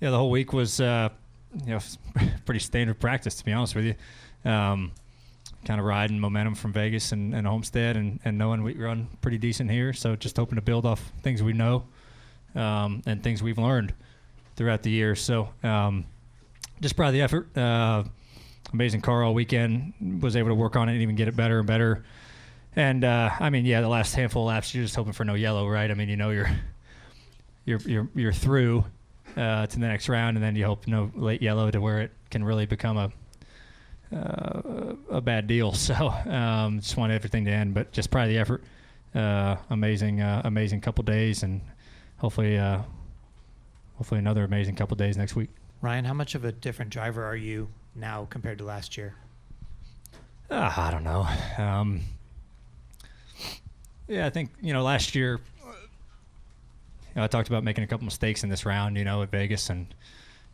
the whole week was pretty standard practice, to be honest with you. Kind of riding momentum from Vegas and Homestead, and knowing we run pretty decent here. So just hoping to build off things we know and things we've learned throughout the year. So just proud of the effort. Amazing car all weekend. Was able to work on it and even get it better and better. And the last handful of laps, you're just hoping for no yellow, right? I mean, you're through to the next round, and then you hope no late yellow to where it can really become a bad deal. So just want everything to end, but just proud of the effort. Amazing couple days, and hopefully another amazing couple days next week. Ryan, how much of a different driver are you now compared to last year? I don't know. I think last year I talked about making a couple mistakes in this round, at Vegas and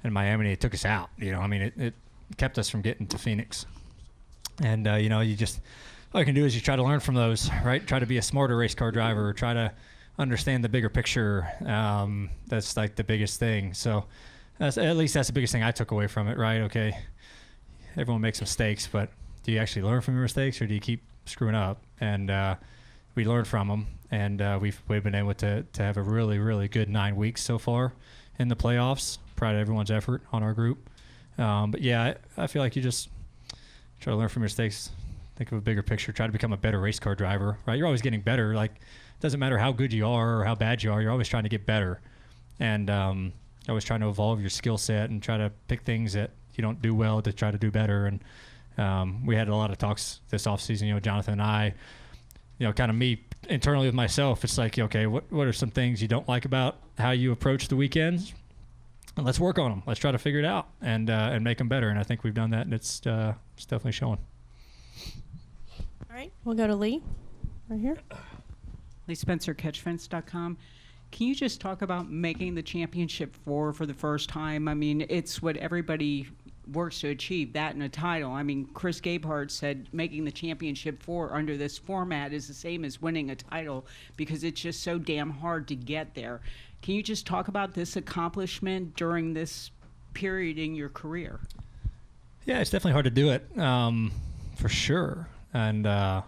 Miami. It took us out. It kept us from getting to Phoenix. And, you just, all you can do is you try to learn from those, right? Try to be a smarter race car driver, try to understand the bigger picture. That's like the biggest thing. So at least that's the biggest thing I took away from it, right? Okay, everyone makes mistakes, but do you actually learn from your mistakes, or do you keep screwing up? And we learned from them, and we've been able to have a really, really good 9 weeks so far in the playoffs. Proud of everyone's effort on our group. But yeah, I feel like you just try to learn from your mistakes, think of a bigger picture, try to become a better race car driver, right? You're always getting better. Like, it doesn't matter how good you are or how bad you are, you're always trying to get better. And always trying to evolve your skill set and try to pick things that you don't do well to try to do better. And we had a lot of talks this offseason, Jonathan and I, kind of me internally with myself. It's like, okay, what are some things you don't like about how you approach the weekends? And let's work on them. Let's try to figure it out and make them better. And I think we've done that, and it's definitely showing. All right, we'll go to Lee right here. Lee Spencer, catchfence.com. Can you just talk about making the championship for the first time? I mean, it's what everybody works to achieve, that and a title. I mean, Chris Gabehart said making the championship four under this format is the same as winning a title because it's just so damn hard to get there. Can you just talk about this accomplishment during this period in your career? Yeah, it's definitely hard to do it, for sure. And, and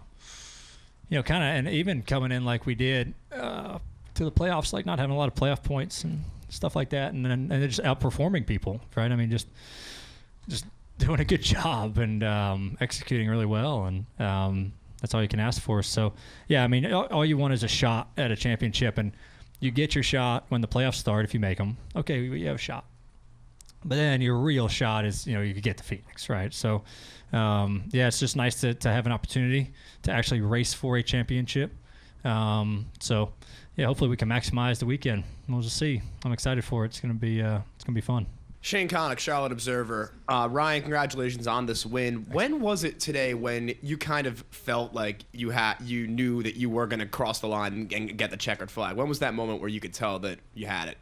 even coming in like we did to the playoffs, like not having a lot of playoff points and stuff like that, and just outperforming people, right? I mean, just doing a good job and executing really well, and that's all you can ask for. So, yeah, I mean, all you want is a shot at a championship, and you get your shot when the playoffs start if you make them. Okay, you have a shot. But then your real shot is, you could get to Phoenix, right? So, it's just nice to have an opportunity to actually race for a championship. Hopefully we can maximize the weekend. We'll just see. I'm excited for it. It's gonna be fun. Shane Connick, Charlotte Observer. Ryan, congratulations on this win. When was it today when you kind of felt like you knew that you were going to cross the line and get the checkered flag? When was that moment where you could tell that you had it?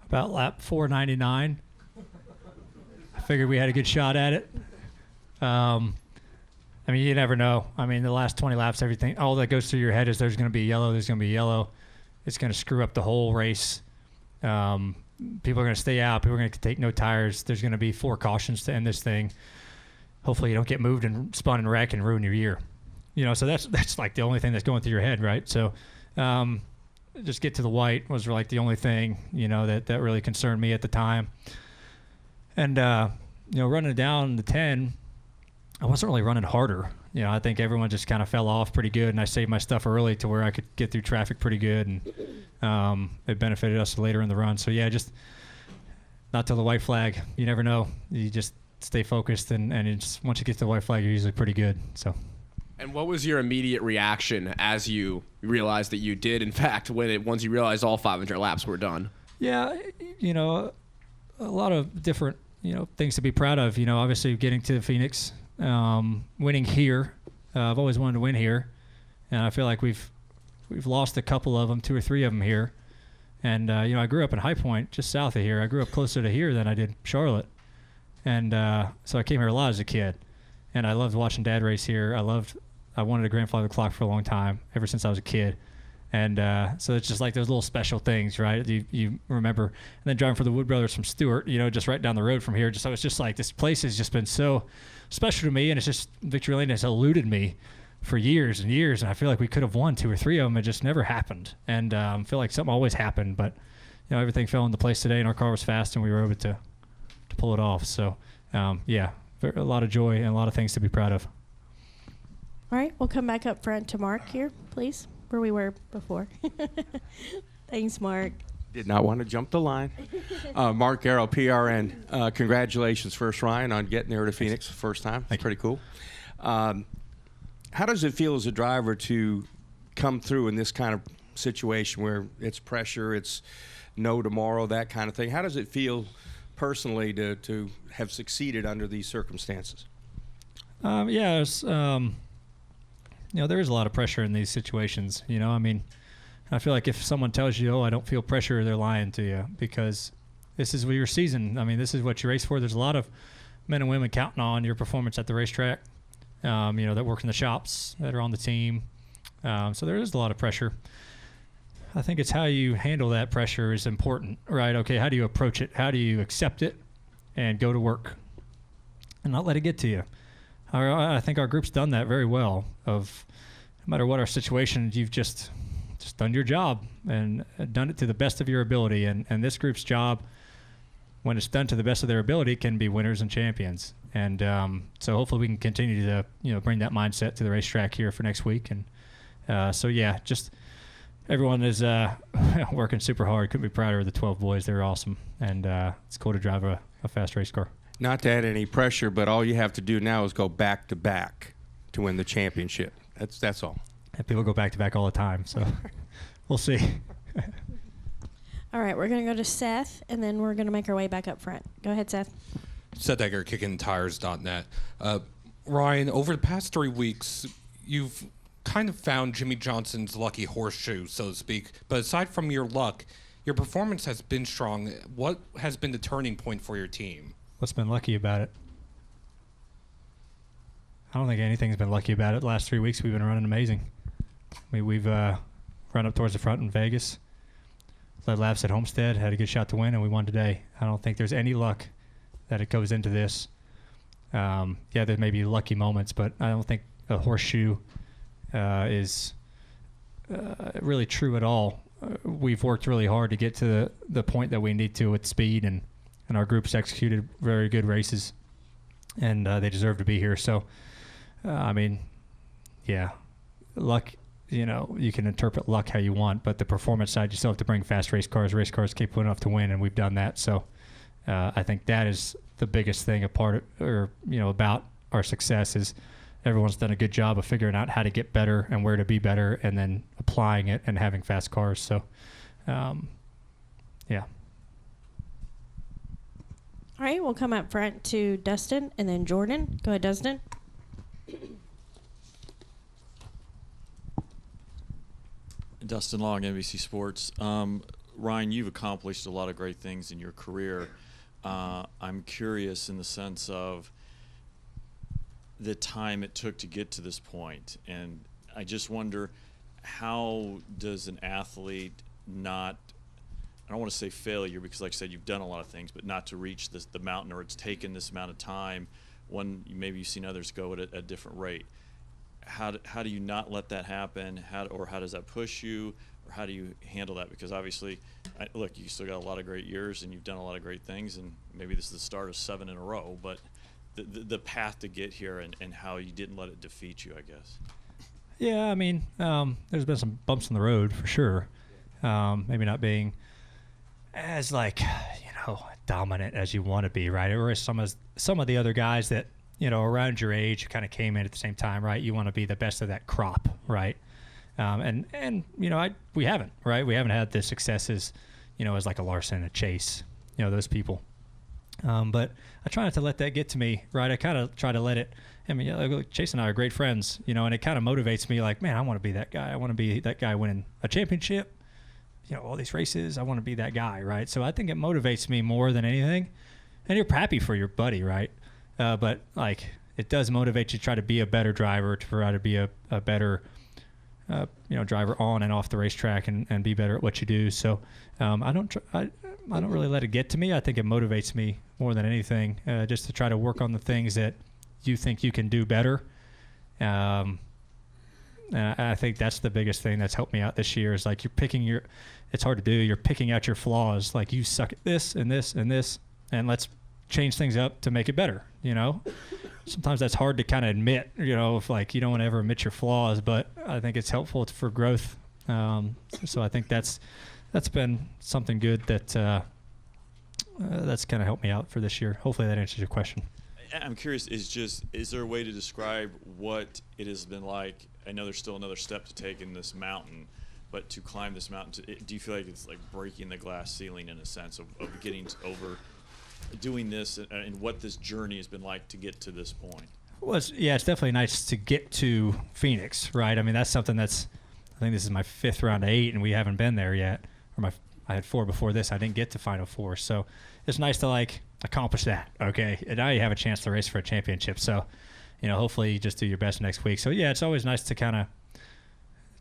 About lap 499. I figured we had a good shot at it. You never know. I mean, the last 20 laps, everything, all that goes through your head is there's going to be yellow, It's going to screw up the whole race. People are going to stay out. People are going to take no tires. There's going to be 4 cautions to end this thing. Hopefully you don't get moved and spun and wreck and ruin your year. So that's like the only thing that's going through your head, right? So just get to the white was like the only thing, that really concerned me at the time. And, running down the 10, I wasn't really running harder. I think everyone just kind of fell off pretty good, and I saved my stuff early to where I could get through traffic pretty good, and it benefited us later in the run. So, yeah, just not till the white flag. You never know. You just stay focused, and it's, once you get to the white flag, you're usually pretty good. So. And what was your immediate reaction as you realized that you did, in fact, win it once you realized all 500 laps were done? Yeah, a lot of different, things to be proud of. Obviously getting to Phoenix. Winning here. I've always wanted to win here, and I feel like we've lost a couple of them, 2 or 3 of them here. And I grew up in High Point, just south of here. I grew up closer to here than I did Charlotte, and so I came here a lot as a kid. And I loved watching Dad race here. I wanted a grandfather clock for a long time, ever since I was a kid. And so it's just like those little special things, right? You remember, and then driving for the Wood Brothers from Stewart, just right down the road from here. So it's just like this place has just been so special to me, and it's just Victory Lane has eluded me for years and years, and I feel like we could have won 2 or 3 of them. It just never happened, and I feel like something always happened, but everything fell into place today, and our car was fast, and we were able to pull it off. So a lot of joy and a lot of things to be proud of. All right, we'll come back up front to Mark here, please, where we were before. Thanks, Mark. Did not want to jump the line. Mark Garrow, PRN. Congratulations first, Ryan, on getting there to Phoenix the first time. It's pretty cool. How does it feel as a driver to come through in this kind of situation where it's pressure, it's no tomorrow, that kind of thing? How does it feel personally to have succeeded under these circumstances? There is a lot of pressure in these situations. I feel like if someone tells you, I don't feel pressure, they're lying to you, because this is your season. This is what you race for. There's a lot of men and women counting on your performance at the racetrack, that work in the shops, that are on the team. So there is a lot of pressure. I think it's how you handle that pressure is important, right? Okay, how do you approach it? How do you accept it and go to work and not let it get to you? I think our group's done that very well. Of no matter what our situation, you've just done your job and done it to the best of your ability. And this group's job, when it's done to the best of their ability, can be winners and champions. And so hopefully we can continue to bring that mindset to the racetrack here for next week. And just everyone is working super hard. Couldn't be prouder of the 12 boys. They're awesome, and it's cool to drive a fast race car. Not to add any pressure, but all you have to do now is go back to back to win the championship. That's all. And people go back to back all the time, so we'll see. All right, we're going to go to Seth, and then we're going to make our way back up front. Go ahead, Seth. Seth Egger, KickingTires.net. Ryan, over the past 3 weeks, you've kind of found Jimmy Johnson's lucky horseshoe, so to speak. But aside from your luck, your performance has been strong. What has been the turning point for your team? What's been lucky about it? I don't think anything's been lucky about it. The last 3 weeks we've been running amazing. We've run up towards the front in Vegas, led laps at Homestead, had a good shot to win, and we won today. I don't think there's any luck that it goes into this. There may be lucky moments, but I don't think a horseshoe is really true at all. We've worked really hard to get to the point that we need to with speed, and our group's executed very good races, and they deserve to be here. So, luck, you can interpret luck how you want, but the performance side, you still have to bring fast race cars capable enough to win, and we've done that. So I think that is the biggest thing about our success is everyone's done a good job of figuring out how to get better and where to be better, and then applying it and having fast cars. So, All right, we'll come up front to Dustin and then Jordan. Go ahead, Dustin. Dustin Long, NBC Sports. Ryan, you've accomplished a lot of great things in your career. I'm curious in the sense of the time it took to get to this point, and I just wonder, how does an athlete not, I don't want to say failure, because like I said, you've done a lot of things, but not to reach the mountain, or it's taken this amount of time when maybe you've seen others go at a different rate. How do you not let that happen? How does that push you, or how do you handle that? Because obviously, look, you still got a lot of great years, and you've done a lot of great things, and maybe this is the start of 7 in a row, but the path to get here and how you didn't let it defeat you, I guess. Yeah, there's been some bumps in the road for sure. Maybe not being as dominant as you want to be, right? Or as some of the other guys that around your age kind of came in at the same time, right? You want to be the best of that crop, right? We haven't, right? We haven't had the successes, as like a Larson, a Chase, those people. But I try not to let that get to me, right? I kind of try to let it. Chase and I are great friends, and it kind of motivates me. Like, man, I want to be that guy. I want to be that guy winning a championship. All these races. I want to be that guy, right? So I think it motivates me more than anything. And you're happy for your buddy, right? But it does motivate you to try to be a better driver, to try to be a better driver on and off the racetrack and be better at what you do. So I don't really let it get to me. I think it motivates me more than anything, just to try to work on the things that you think you can do better. And I think that's the biggest thing that's helped me out this year is like it's hard to do. You're picking out your flaws. Like you suck at this and this and this, and let's change things up to make it better. Sometimes that's hard to kind of admit, if like you don't want to ever admit your flaws, but I think it's helpful for growth. So I think that's been something good that's kind of helped me out for this year. Hopefully that answers your question. I'm curious, is there a way to describe what it has been like? I know there's still another step to take in this mountain, but to climb this mountain, do you feel like it's like breaking the glass ceiling in a sense of getting over doing this and what this journey has been like to get to this point? Well, it's definitely nice to get to Phoenix, right? I mean, that's something I think this is my 5th round of 8, and we haven't been there yet. I had 4 before this. I didn't get to Final 4. So it's nice to, like, accomplish that, okay? And now you have a chance to race for a championship. So, hopefully you just do your best next week. So, yeah, it's always nice to kind of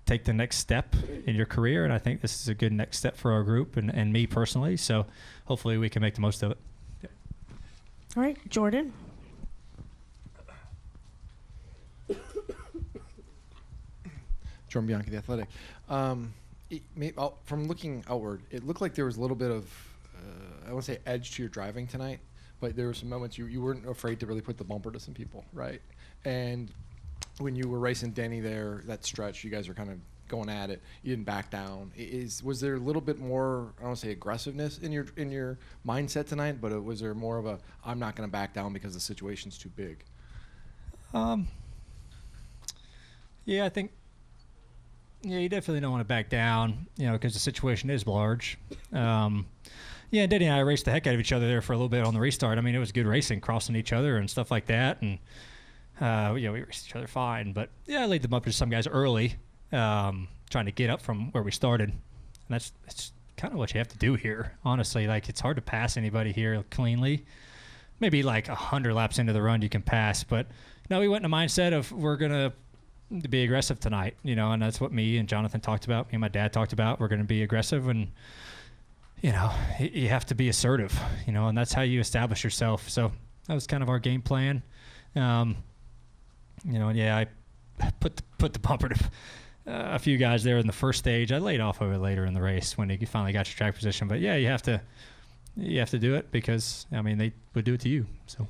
take the next step in your career, and I think this is a good next step for our group and me personally. So hopefully we can make the most of it. All right, Jordan. Jordan Bianchi, The Athletic. From looking outward, it looked like there was a little bit of, I won't say edge to your driving tonight, but there were some moments you weren't afraid to really put the bumper to some people, right? And when you were racing Denny there, that stretch, you guys were kind of going at it. You didn't back down. Was there a little bit more, I don't want to say aggressiveness in your mindset tonight, but was there more of a, I'm not going to back down because the situation's too big? Yeah, I think, you definitely don't want to back down, because the situation is large. Yeah, Denny and I raced the heck out of each other there for a little bit on the restart. I mean, it was good racing, crossing each other and stuff like that. And, we raced each other fine. But, yeah, I laid them up to some guys early, trying to get up from where we started. And it's kind of what you have to do here, honestly. Like, it's hard to pass anybody here cleanly. Maybe like 100 laps into the run you can pass. But, no, we went in a mindset of we're going to be aggressive tonight, and that's what me and Jonathan talked about. Me and my dad talked about. We're going to be aggressive, and you have to be assertive, and that's how you establish yourself. So that was kind of our game plan. And I put the bumper to a few guys there in the first stage. I laid off of it later in the race when you finally got your track position. But yeah, you have to do it because they would do it to you. So.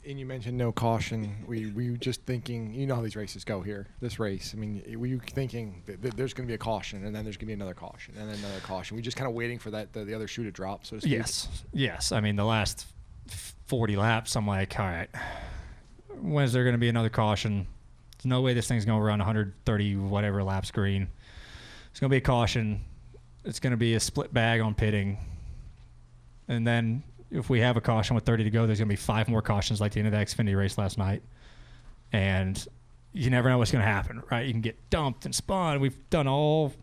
And you mentioned no caution. Were you just thinking, how these races go here, this race? Were you thinking that there's going to be a caution and then there's going to be another caution and then another caution? Were you just kind of waiting for that the other shoe to drop, so to speak? Yes. The last 40 laps, I'm like, all right, when's there going to be another caution? There's no way this thing's going to run 130 whatever laps green. It's going to be a caution. It's going to be a split bag on pitting. And then if we have a caution with 30 to go, there's going to be 5 more cautions like the end of the Xfinity race last night. And you never know what's going to happen, right? You can get dumped and spun. We've done all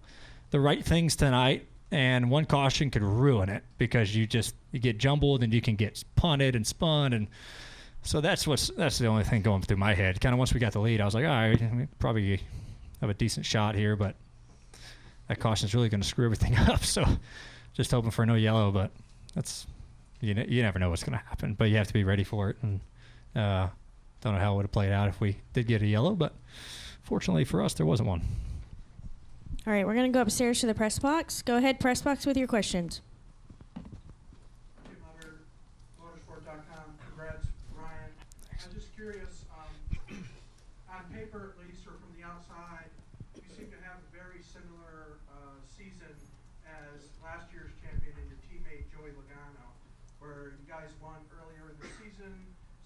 the right things tonight, and one caution could ruin it because you get jumbled and you can get punted and spun. And so that's the only thing going through my head. Kind of once we got the lead, I was like, all right, we probably have a decent shot here, but that caution's really going to screw everything up. So just hoping for no yellow, but that's... You never know what's going to happen, but you have to be ready for it. And don't know how it would have played out if we did get a yellow, but fortunately for us, there wasn't one. All right, we're going to go upstairs to the press box. Go ahead, press box, with your questions. Motorsport.com. Congrats, Ryan. I'm just curious, on paper at least, or from the outside, you seem to have a very similar season as last year's champion and your teammate Joey Logano, where you guys won earlier in the season,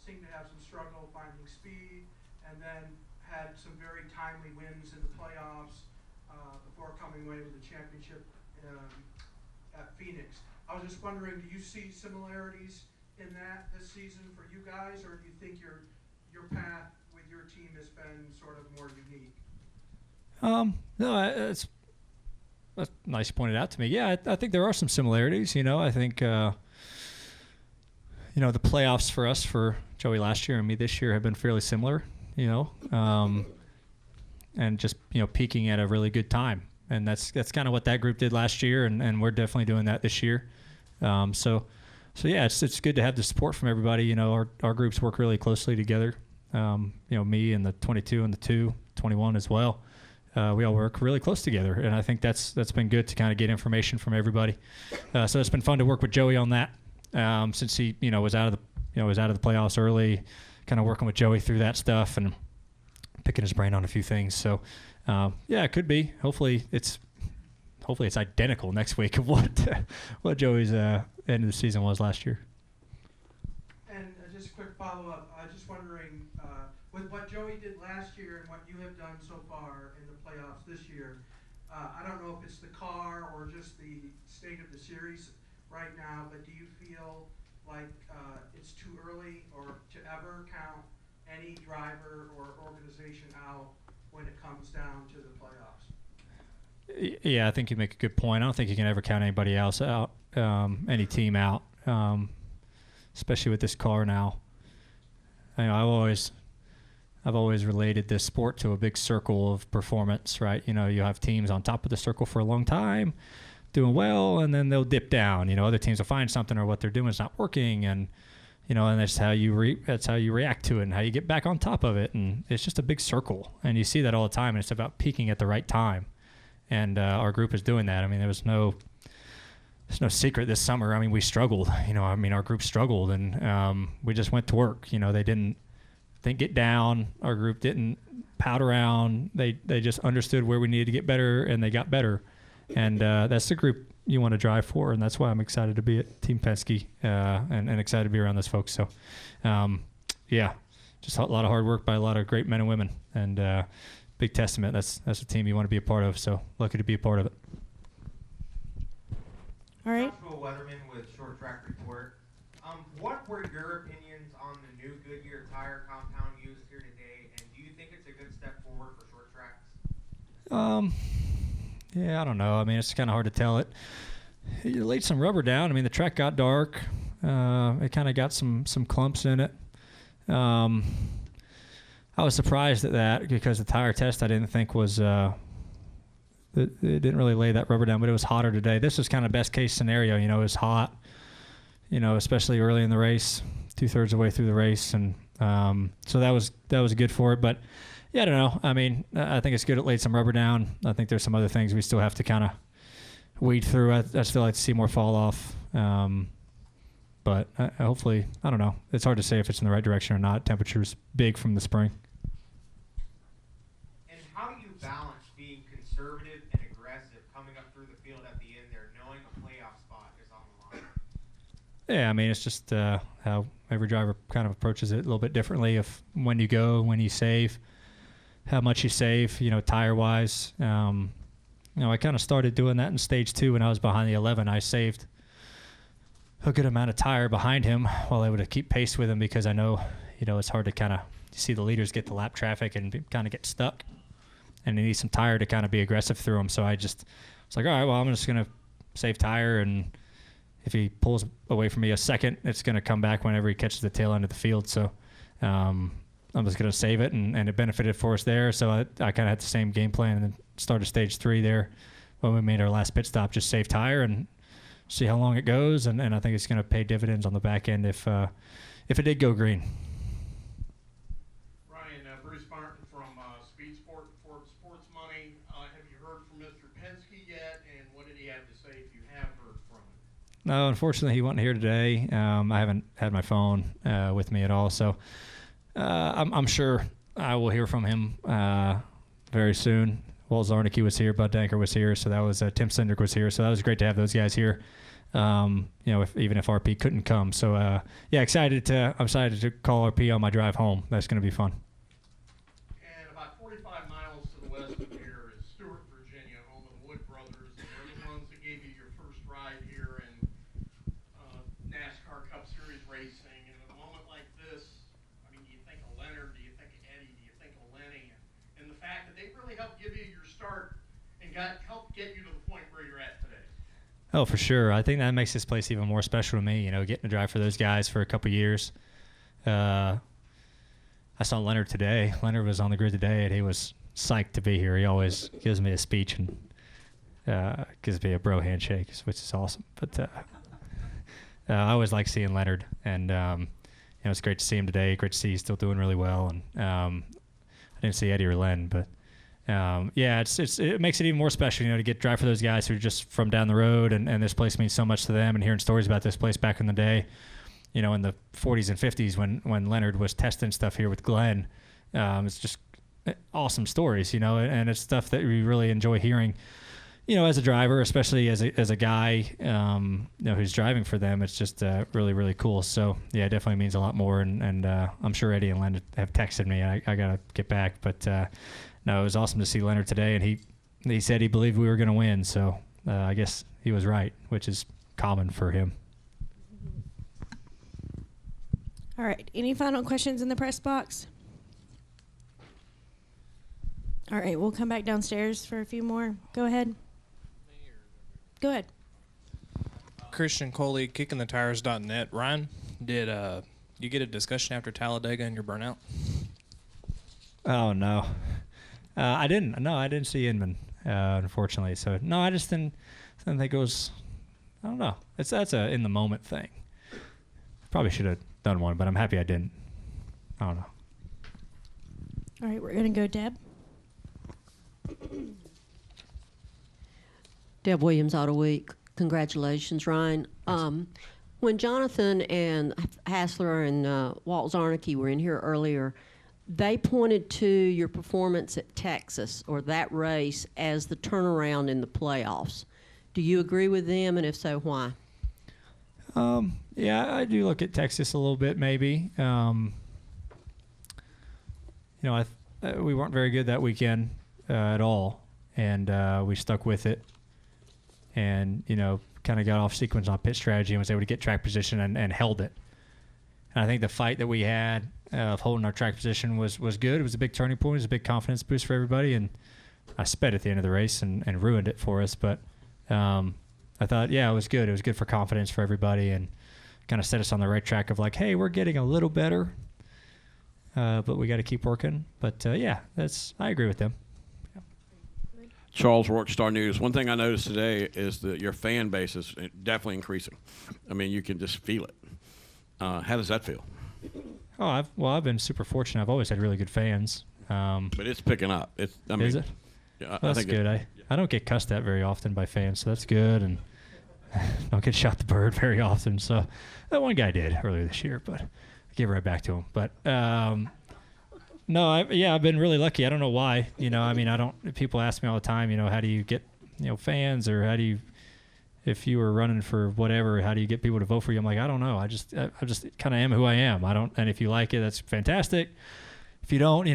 seemed to have some struggle finding speed, and then had some very timely wins in the playoffs before coming away with the championship at Phoenix. I was just wondering, do you see similarities in that this season for you guys, or do you think your path with your team has been sort of more unique? No, that's nice you pointed out to me. Yeah, I think there are some similarities. I think the playoffs for us, for Joey last year and me this year, have been fairly similar. just peaking at a really good time. And that's kind of what that group did last year, and we're definitely doing that this year. So yeah, it's good to have the support from everybody. Our groups work really closely together. Me and the 22 and the 21 as well. We all work really close together, and I think that's been good to kind of get information from everybody. So it's been fun to work with Joey on that, since he was out of the playoffs early, kind of working with Joey through that stuff and picking his brain on a few things. So yeah, it could be. Hopefully it's identical next week of what Joey's end of the season was last year. And just a quick follow-up. I was just wondering, with what Joey did last year and what you have done so far in the playoffs this year, I don't know if it's the car or just the state of the series right now, but do you feel like it's too early or to ever count any driver or organization out when it comes down to the playoffs? Yeah, I think you make a good point. I don't think you can ever count anybody else out, any team out, especially with this car now. I've always related this sport to a big circle of performance, right? You have teams on top of the circle for a long time, doing well, and then they'll dip down. Other teams will find something, or what they're doing is not working, and and that's how you react to it and how you get back on top of it. And it's just a big circle, and you see that all the time. And it's about peaking at the right time, and our group is doing that. There's no secret this summer. We struggled. Our group struggled, and we just went to work. They didn't get down. Our group didn't pout around. They just understood where we needed to get better, and they got better. And that's the group you want to drive for, and that's why I'm excited to be at Team Penske and excited to be around those folks. So, yeah, just a lot of hard work by a lot of great men and women, and big testament. That's a team you want to be a part of. So lucky to be a part of it. All right. Joshua Weatherman with Short Track Report. What were your opinions on the new Goodyear tire compound used here today, and do you think it's a good step forward for short tracks? Yeah, I don't know. It's kind of hard to tell. You laid some rubber down. The track got dark. It kind of got some clumps in it. I was surprised at that because the tire test I didn't think was it didn't really lay that rubber down, but it was hotter today. This was kind of best case scenario. It was hot, especially early in the race, 2/3 of the way through the race. And so that was good for it. But yeah, I don't know. I think it's good it laid some rubber down. I think there's some other things we still have to kind of weed through. I still like to see more fall off. But hopefully, I don't know. It's hard to say if it's in the right direction or not. Temperature's big from the spring. And how do you balance being conservative and aggressive coming up through the field at the end there, knowing a playoff spot is on the line? Yeah, it's just how every driver kind of approaches it a little bit differently. Of when you go, when you save, how much you save, tire-wise. I kind of started doing that in stage 2 when I was behind the 11. I saved a good amount of tire behind him while able to keep pace with him, because I know, it's hard to kind of see the leaders get the lap traffic and kind of get stuck, and you need some tire to kind of be aggressive through them. So I just was like, all right, well, I'm just going to save tire, and if he pulls away from me a second, it's going to come back whenever he catches the tail end of the field. So I'm just going to save it, and it benefited for us there. So I kind of had the same game plan, and then started stage 3 there when we made our last pit stop, just save tire and see how long it goes. And I think it's going to pay dividends on the back end if it did go green. Ryan, Bruce Martin from Speed Sport for Sports Money. Have you heard from Mr. Penske yet, and what did he have to say if you have heard from him? No, unfortunately, he wasn't here today. I haven't had my phone with me at all, so I'm sure I will hear from him very soon. Walt Zarnicki was here, Bud Danker was here, so that was Tim Cindric was here, so that was great to have those guys here. Even if RP couldn't come, so yeah, I'm excited to call RP on my drive home. That's going to be fun. And about 45 miles to the west of here is Stewart, Virginia, home of the Wood Brothers. And they're the ones that gave you your first ride here in NASCAR Cup Series racing. And in a moment like this, do you think of Leonard? Do you think of Eddie? Do you think of Lenny? And the fact that they really helped give you your start and helped get you to the point where you're at today. Oh, for sure. I think that makes this place even more special to me, getting to drive for those guys for a couple years. I saw Leonard today. Leonard was on the grid today, and he was psyched to be here. He always gives me a speech and gives me a bro handshake, which is awesome. But I always like seeing Leonard, and it's great to see him today. Great to see he's still doing really well. And I didn't see Eddie or Len, but it makes it even more special, to drive for those guys who are just from down the road, and this place means so much to them. And hearing stories about this place back in the day, in the 40s and 50s when Leonard was testing stuff here with Glenn, it's just awesome stories, and it's stuff that we really enjoy hearing. As a driver, especially as a guy, who's driving for them, it's just really, really cool. So yeah, it definitely means a lot more. And I'm sure Eddie and Leonard have texted me. I gotta get back, but no, it was awesome to see Leonard today, and he said he believed we were going to win. So I guess he was right, which is common for him. All right. Any final questions in the press box? All right. We'll come back downstairs for a few more. Go ahead. Go ahead. Christian Coley, kickingthetires.net. Ryan, did you get a discussion after Talladega and your burnout? Oh, no. I didn't. No, I didn't see Inman, unfortunately. So, no, I just didn't think it was, I don't know. That's a in-the-moment thing. Probably should have done one, but I'm happy I didn't. I don't know. All right, we're going to go Deb. Deb Williams, Auto Week. Congratulations, Ryan. When Jonathan and Hassler and Walt Zarnicki were in here earlier, they pointed to your performance at Texas, or that race, as the turnaround in the playoffs. Do you agree with them, and if so, why? Yeah, I do look at Texas a little bit, maybe. We weren't very good that weekend at all, and we stuck with it. And, kind of got off sequence on pit strategy and was able to get track position and held it. And I think the fight that we had of holding our track position was good. It was a big turning point. It was a big confidence boost for everybody. And I sped at the end of the race and ruined it for us. But I thought, it was good. It was good for confidence for everybody and kind of set us on the right track of like, hey, we're getting a little better, but we got to keep working. But, I agree with them. Charles, Rockstar News. One thing I noticed today is that your fan base is definitely increasing. I mean, you can just feel it. How does that feel? Oh, I've been super fortunate. I've always had really good fans. But it's picking up. Is it? Yeah, well, that's good. I don't get cussed at very often by fans, so that's good. And don't get shot the bird very often. So that one guy did earlier this year, but I gave it right back to him. But no, I've been really lucky. I don't know why. People ask me all the time, how do you get, fans, or how do you, if you were running for whatever, how do you get people to vote for you? I'm like, I don't know. I just kind of am who I am. And if you like it, that's fantastic. If you don't,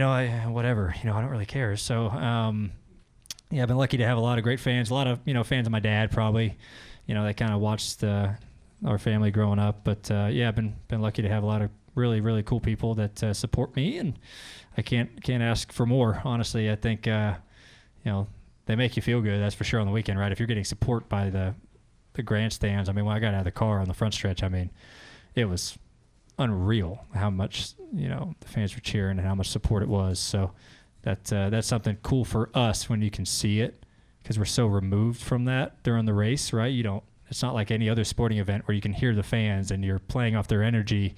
whatever, I don't really care. So, I've been lucky to have a lot of great fans, a lot of, fans of my dad probably, they kind of watched our family growing up. But, I've been lucky to have a lot of really, really cool people that support me, and I can't ask for more. Honestly, I think they make you feel good. That's for sure on the weekend, right? If you're getting support by the grandstands, when I got out of the car on the front stretch, it was unreal how much the fans were cheering and how much support it was. So that's something cool for us when you can see it, because we're so removed from that during the race, right? It's not like any other sporting event where you can hear the fans and you're playing off their energy.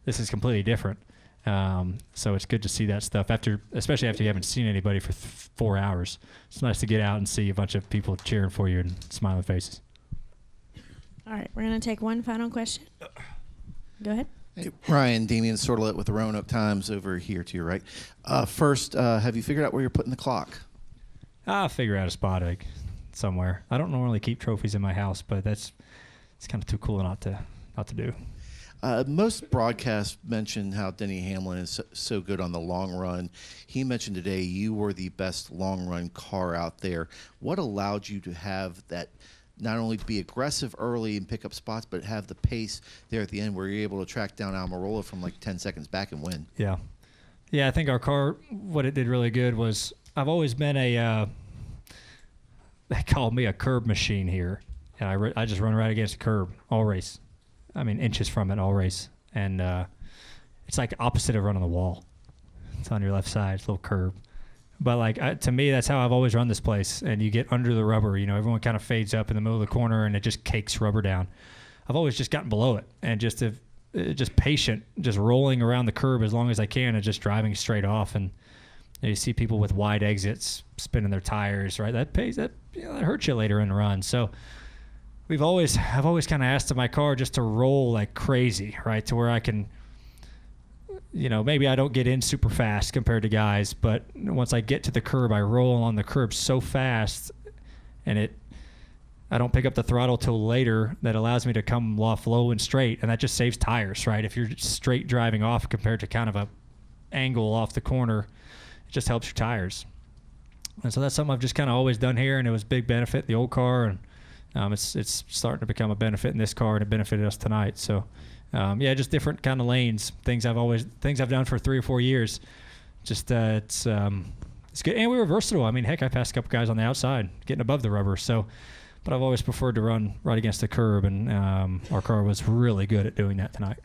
This is completely different. So it's good to see that stuff, especially after you haven't seen anybody for 4 hours. It's nice to get out and see a bunch of people cheering for you and smiling faces. All right, we're going to take one final question. Go ahead. Hey, Ryan, Damian Sordelet with the Roanoke Times over here to your right. First, have you figured out where you're putting the clock? I'll figure out a spot somewhere. I don't normally keep trophies in my house, but it's kind of too cool not to do. Most broadcasts mention how Denny Hamlin is so good on the long run. He mentioned today you were the best long run car out there. What allowed you to have that, not only be aggressive early and pick up spots, but have the pace there at the end where you're able to track down Almirola from like 10 seconds back and win? Yeah. I think our car, what it did really good was, I've always been they called me a curb machine here. And I just run right against the curb all race. Inches from it all race. And it's like opposite of running the wall. It's on your left side, it's a little curb. But like to me, that's how I've always run this place. And you get under the rubber, you know, everyone kind of fades up in the middle of the corner and it just cakes rubber down. I've always just gotten below it and just patient, just rolling around the curb as long as I can and just driving straight off. And you see people with wide exits spinning their tires, right? That hurts you later in the run. So I've always kind of asked of my car just to roll like crazy, right? To where I can, you know, maybe I don't get in super fast compared to guys, but once I get to the curb, I roll on the curb so fast, and I don't pick up the throttle till later. That allows me to come off low and straight, and that just saves tires, right? If you're straight driving off compared to kind of a angle off the corner, it just helps your tires. And so that's something I've just kind of always done here, and it was a big benefit in the old car, and it's starting to become a benefit in this car, and it benefited us tonight. So. Just different kind of lanes. Things I've done for 3 or 4 years. Just it's good, and we were versatile. I mean, heck, I passed a couple guys on the outside, getting above the rubber. So, but I've always preferred to run right against the curb, and our car was really good at doing that tonight.